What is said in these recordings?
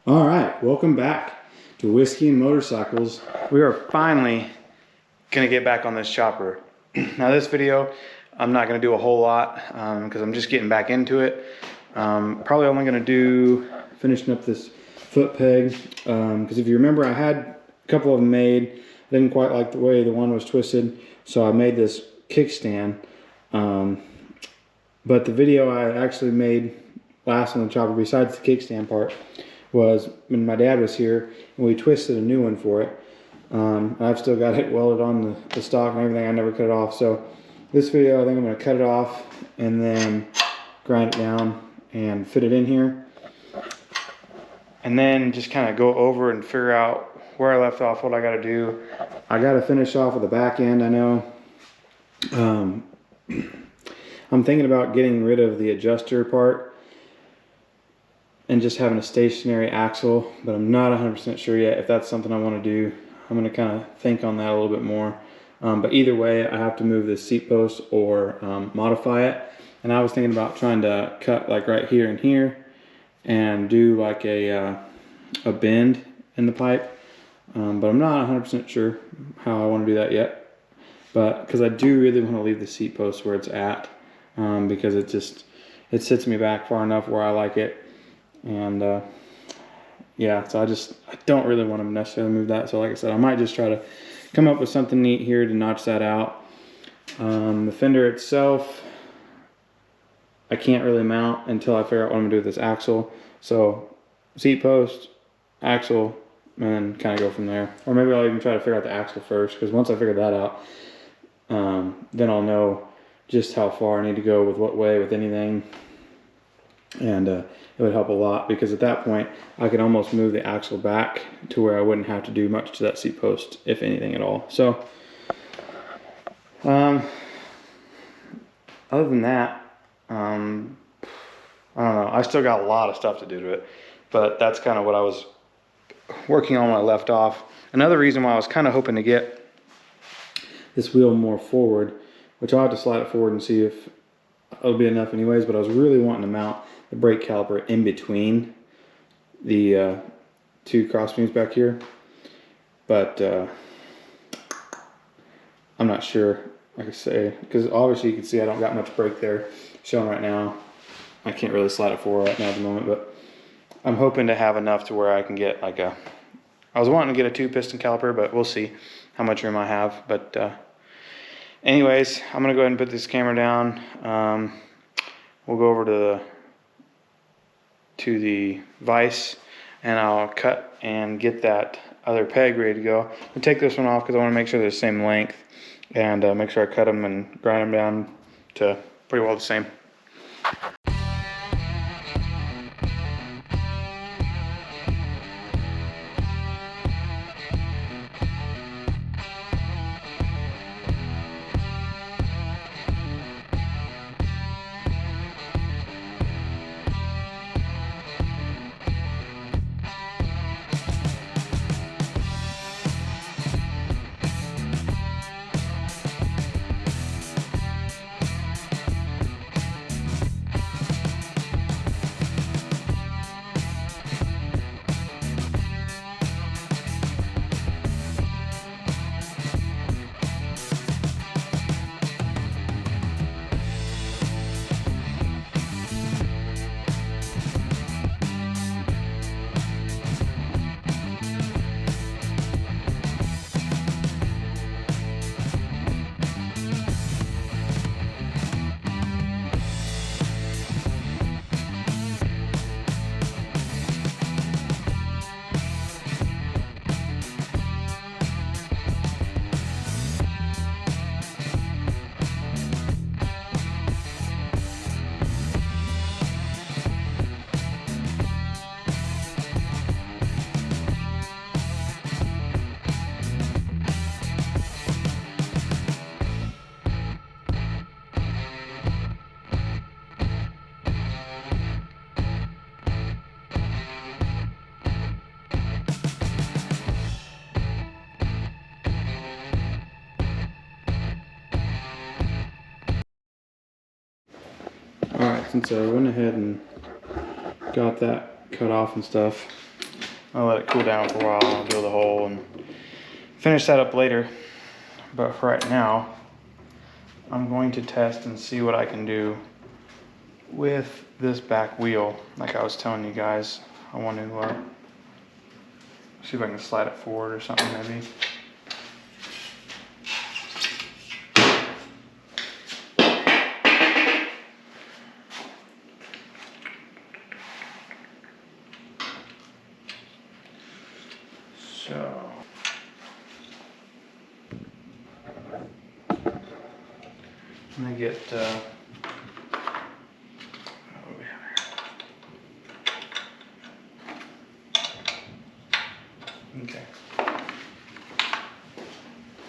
All right, welcome back to Whiskey and Motorcycles. We are finally gonna get back on this chopper. Now this video, I'm not gonna do a whole lot because I'm just getting back into it. Probably only gonna do finishing up this foot peg because if you remember, I had a couple of them made. I didn't quite like the way the one was twisted, so I made this kickstand. But the video I actually made last on the chopper, besides the kickstand part, was when my dad was here and we twisted a new one for it. I've still got it welded on the stock and everything. I never cut it off. So this video, I think I'm going to cut it off and then grind it down and fit it in here. And then just kind of go over and figure out where I left off, what I got to do. I got to finish off with the back end, I know. I'm thinking about getting rid of the adjuster part and just having a stationary axle, but I'm not 100% sure yet if that's something I want to do. I'm going to kind of think on that a little bit more. But either way, I have to move this seat post or modify it. And I was thinking about trying to cut like right here and here and do like a bend in the pipe. But I'm not 100% sure how I want to do that yet. But because I do really want to leave the seat post where it's at, because it sits me back far enough where I like it. And yeah, so I don't really want to necessarily move that. So like I said, I might just try to come up with something neat here to notch that out. The fender itself, I can't really mount until I figure out what I'm gonna do with this axle. So seat post, axle, and then kind of go from there. Or maybe I'll even try to figure out the axle first, because once I figure that out, then I'll know just how far I need to go with what way with anything. And it would help a lot, because at that point I could almost move the axle back to where I wouldn't have to do much to that seat post, if anything at all. So other than that, I don't know, I still got a lot of stuff to do to it, but that's kind of what I was working on when I left off. Another reason why I was kind of hoping to get this wheel more forward, which I'll have to slide it forward and see if it'll be enough anyways, but I was really wanting to mount the brake caliper in between the two cross beams back here, but I'm not sure, like I say, because obviously you can see I don't got much brake there showing right now. I can't really slide it forward right now at the moment, but I'm hoping to have enough to where I can get like I was wanting to get a 2-piston caliper, but we'll see how much room I have. But anyways, I'm gonna go ahead and put this camera down. We'll go over to the vise, and I'll cut and get that other peg ready to go. I'll take this one off because I want to make sure they're the same length, and make sure I cut them and grind them down to pretty well the same. Alright, since I went ahead and got that cut off and stuff, I'll let it cool down for a while, I'll drill the hole and finish that up later. But for right now, I'm going to test and see what I can do with this back wheel. Like I was telling you guys, I want to see if I can slide it forward or something maybe. So I'm gonna get what do we have here? Okay.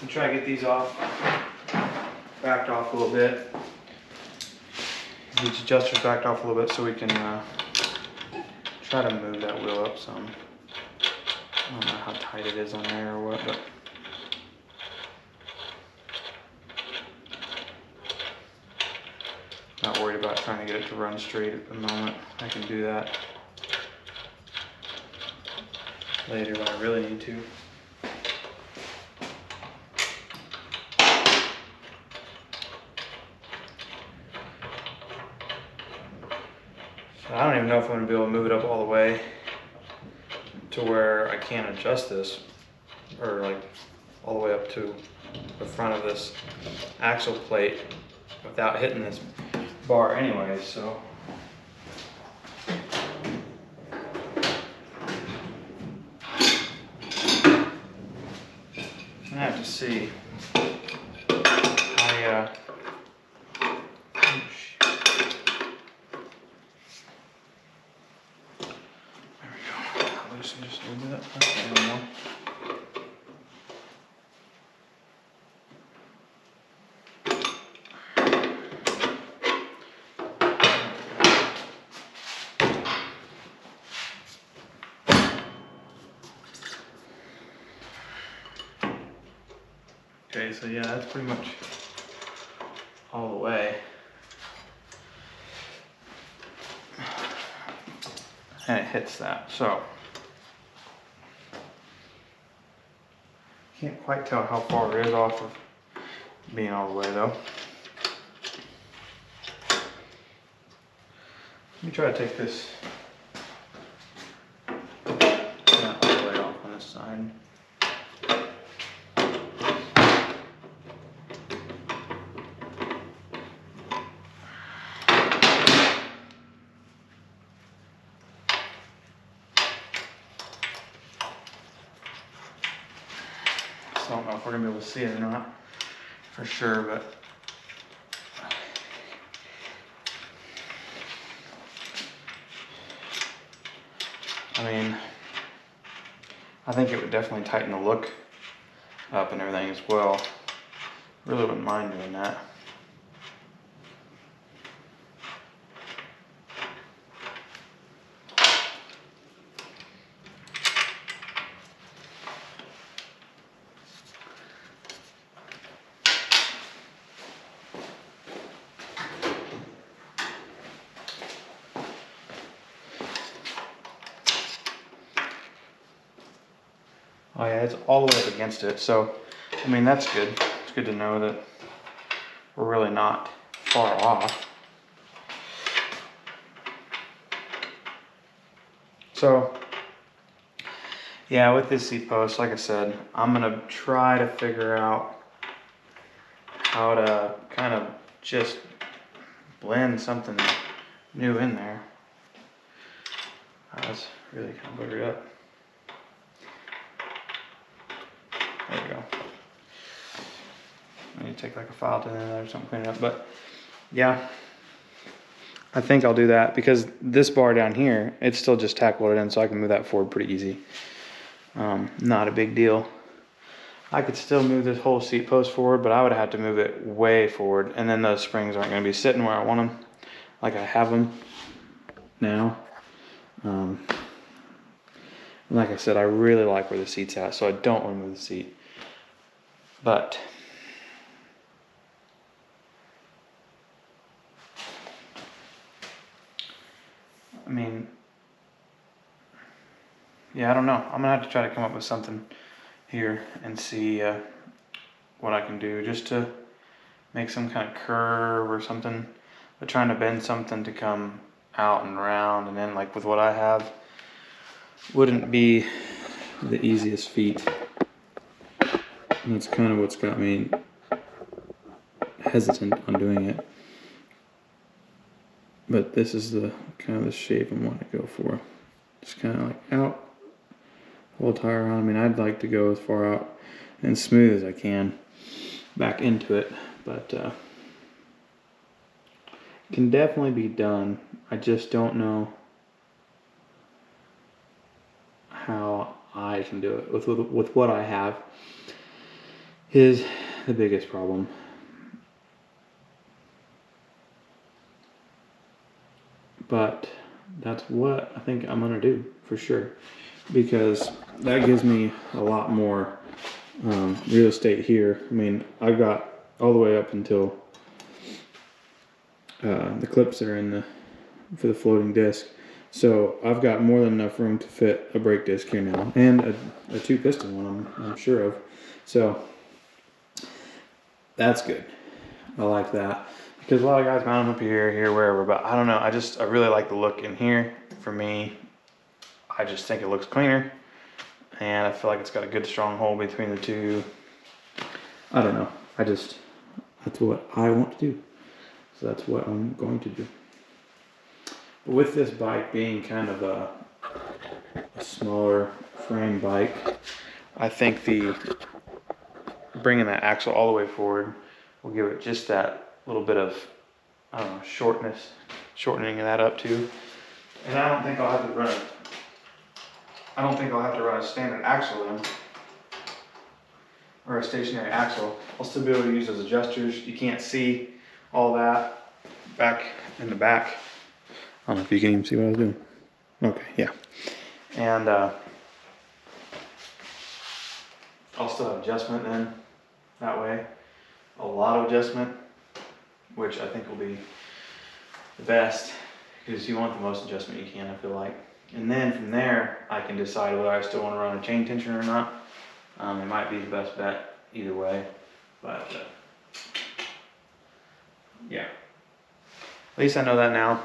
I'm try to get these off, backed off a little bit. These adjusters backed off a little bit so we can try to move that wheel up some. I don't know how tight it is on there or what, but not worried about trying to get it to run straight at the moment. I can do that later when I really need to. So I don't even know if I'm going to be able to move it up all the way to where I can't adjust this, or like all the way up to the front of this axle plate without hitting this bar anyway, so. I have to see. There we go. Loosen just a little bit. Okay, a little more. Okay, so yeah, that's pretty much all the way. And it hits that, so. Can't quite tell how far it is off of being all the way though. Let me try to take this all the way off on this side. I don't know if we're gonna be able to see it or not for sure, but I mean, I think it would definitely tighten the look up and everything as well. Really wouldn't mind doing that. Oh yeah, it's all the way up against it, so I mean that's good. It's good to know that we're really not far off. So yeah, with this seat post, like I said, I'm gonna try to figure out how to kind of just blend something new in there. That's really kind of boogered up. There we go. I need to take like a file to there or something, clean it up. But yeah, I think I'll do that because this bar down here, it's still just tack welded in, so I can move that forward pretty easy. Not a big deal. I could still move this whole seat post forward, but I would have to move it way forward, and then those springs aren't going to be sitting where I want them, like I have them now. Like I said, I really like where the seat's at, so I don't want to move the seat. But I mean, yeah, I don't know. I'm gonna have to try to come up with something here and see what I can do just to make some kind of curve or something. But trying to bend something to come out and around and then like with what I have wouldn't be the easiest feat. And that's kind of what's got me hesitant on doing it. But this is the kind of the shape I want to go for. Just kind of like out, whole tire on. I mean, I'd like to go as far out and smooth as I can back into it, but it can definitely be done. I just don't know how I can do it with what I have is the biggest problem. But that's what I think I'm gonna do for sure, because that gives me a lot more real estate here. I mean, I've got all the way up until the clips that are for the floating disc. So I've got more than enough room to fit a brake disc here now, and a 2-piston one, I'm sure of. So that's good. I like that. Because a lot of guys mount them up here, wherever, but I don't know. I really like the look in here. For me, I just think it looks cleaner, and I feel like it's got a good strong hole between the two. I don't know. That's what I want to do. So that's what I'm going to do. But with this bike being kind of a smaller frame bike, I think bringing that axle all the way forward will give it just that little bit of, I don't know, shortening that up too. And I don't think I'll have to run a standard axle in, or a stationary axle. I'll still be able to use those adjusters. You can't see all that back in the back. I don't know if you can even see what I was doing. Okay, yeah. And I'll still have adjustment then, that way. A lot of adjustment, which I think will be the best, because you want the most adjustment you can, I feel like. And then from there, I can decide whether I still want to run a chain tensioner or not. It might be the best bet either way, but yeah. At least I know that now.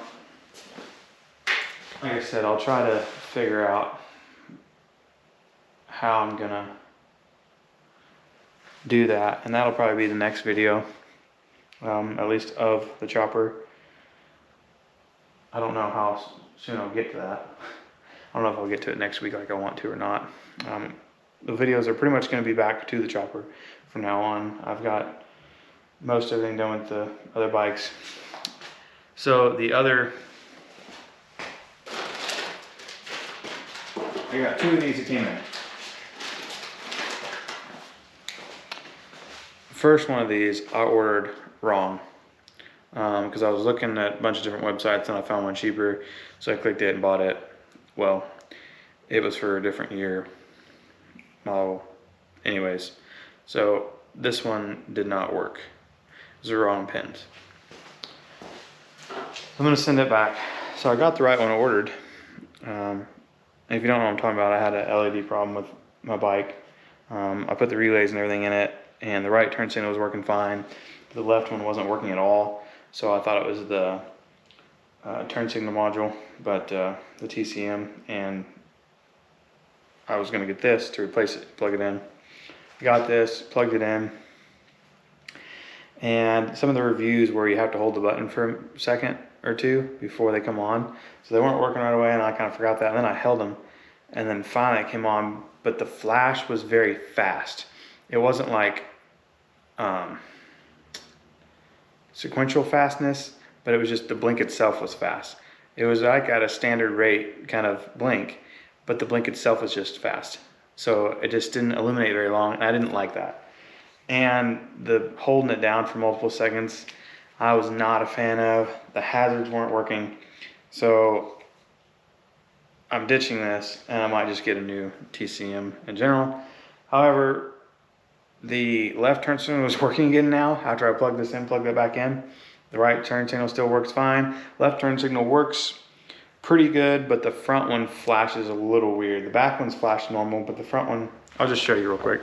Like I said, I'll try to figure out how I'm gonna do that, and that'll probably be the next video, at least of the chopper. I don't know how soon I'll get to that. I don't know if I'll get to it next week like I want to or not. The videos are pretty much going to be back to the chopper from now on. I've got most everything done with the other bikes. So I got 2 of these that came in. The first one of these I ordered wrong, because I was looking at a bunch of different websites and I found one cheaper, so I clicked it and bought it. Well, it was for a different year model anyways, so this one did not work. It was the wrong pins. I'm gonna send it back. So I got the right one ordered. If you don't know what I'm talking about, I had an LED problem with my bike. I put the relays and everything in it, and the right turn signal was working fine. The left one wasn't working at all, so I thought it was the turn signal module, but the TCM, and I was gonna get this to replace it, plug it in. Got this, plugged it in, and some of the reviews where you have to hold the button for a second or two before they come on, so they weren't working right away, and I kind of forgot that, and then I held them, and then finally it came on, but the flash was very fast. It wasn't like sequential fastness, but it was just the blink itself was fast. It was like at a standard rate kind of blink, but the blink itself was just fast. So it just didn't illuminate very long, and I didn't like that. And the holding it down for multiple seconds, I was not a fan of. The hazards weren't working. So I'm ditching this, and I might just get a new TCM in general. However, the left turn signal is working again now after I plug this in, plug that back in. The right turn signal still works fine. Left turn signal works pretty good, but the front one flashes a little weird. The back one's flash normal, but the front one, I'll just show you real quick.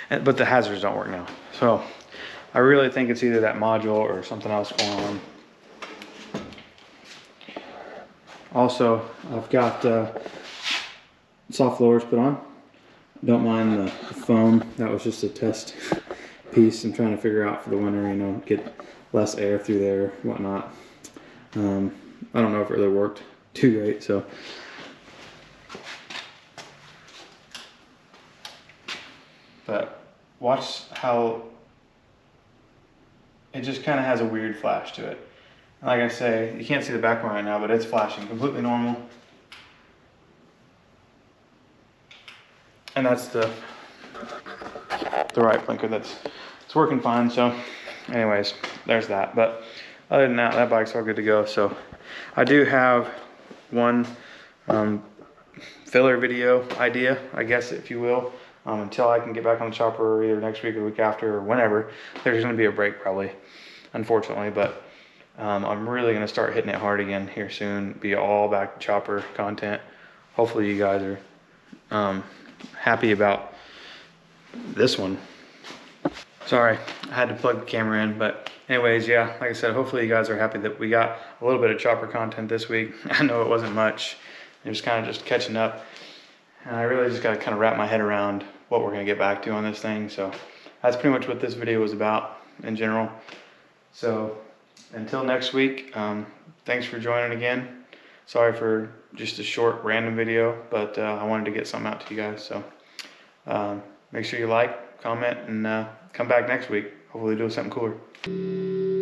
But the hazards don't work now. So I really think it's either that module or something else going on. Also, I've got soft floors put on. Don't mind the foam. That was just a test piece. I'm trying to figure out for the winter, you know, get less air through there, whatnot. I don't know if it really worked too great, so. But watch how it just kind of has a weird flash to it. Like I say, you can't see the back one right now, but it's flashing completely normal. And that's the right blinker. It's working fine. So anyways, there's that. But other than that, that bike's all good to go. So I do have one filler video idea, I guess, if you will, until I can get back on the chopper either next week or the week after or whenever. There's going to be a break probably, unfortunately, but I'm really going to start hitting it hard again here soon. Be all back to chopper content. Hopefully you guys are happy about this one. Sorry, I had to plug the camera in, but anyways, yeah, like I said, hopefully you guys are happy that we got a little bit of chopper content this week. I know it wasn't much. It was kind of just catching up. And I really just got to kind of wrap my head around what we're going to get back to on this thing. So that's pretty much what this video was about in general. So until next week, thanks for joining again. Sorry for just a short random video, but I wanted to get something out to you guys. So make sure you like, comment, and come back next week. Hopefully do something cooler.